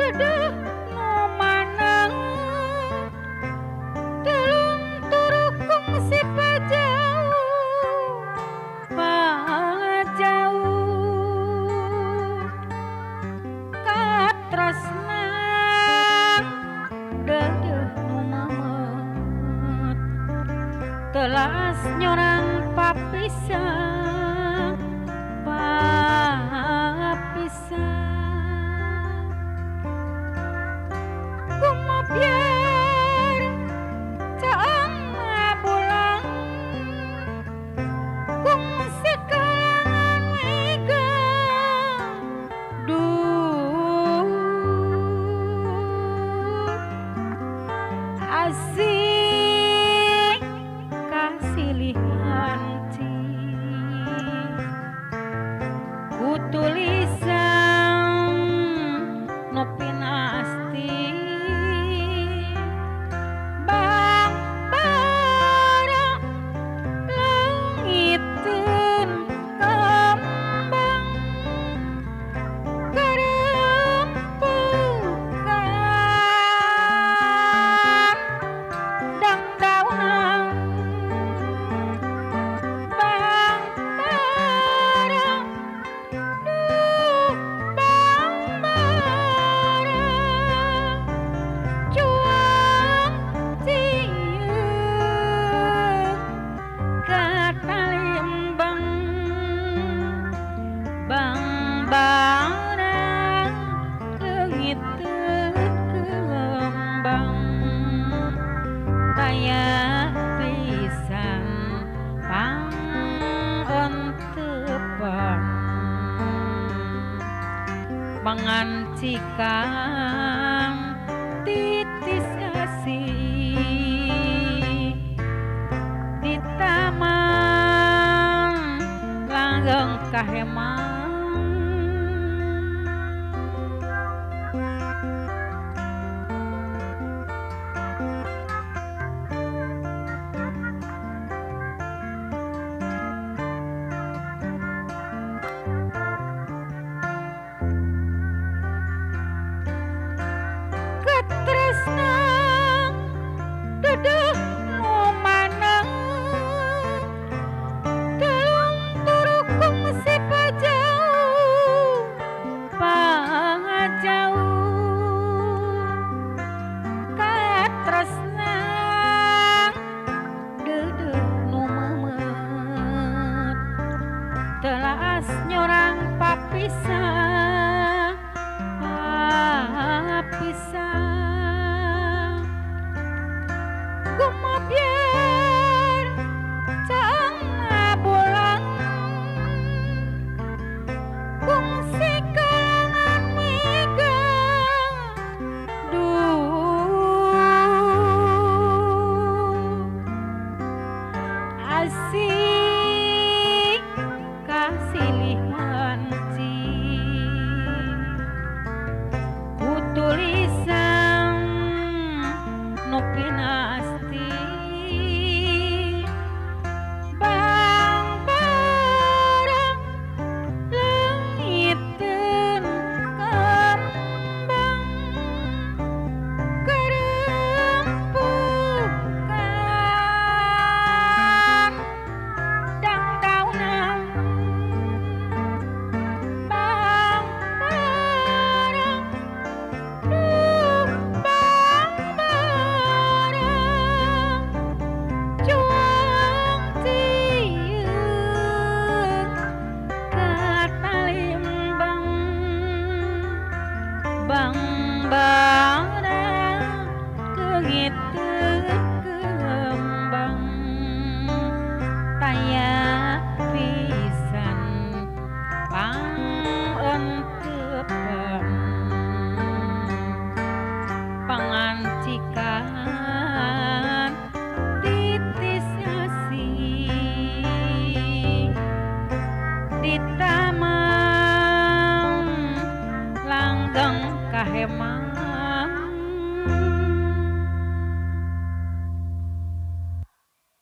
Duduh nu manang telung turukung si pajauh katresnan duduh nu mamet telas nyorang papisah biar caang bulan kung sekalangan mega duh asik kasilihan ci ku tulisan nu pinasti mangancikang titis asih di taman langgeng kahemang duduh nu manang telung turukung si pajauh katresnan duduh nu mamet telas nyorang papisah biar caang bulan kung sekalangan mega duh asik kasilihan ci ku tulisan nu pinasti pangancikan titis asih di taman langgeng kahemang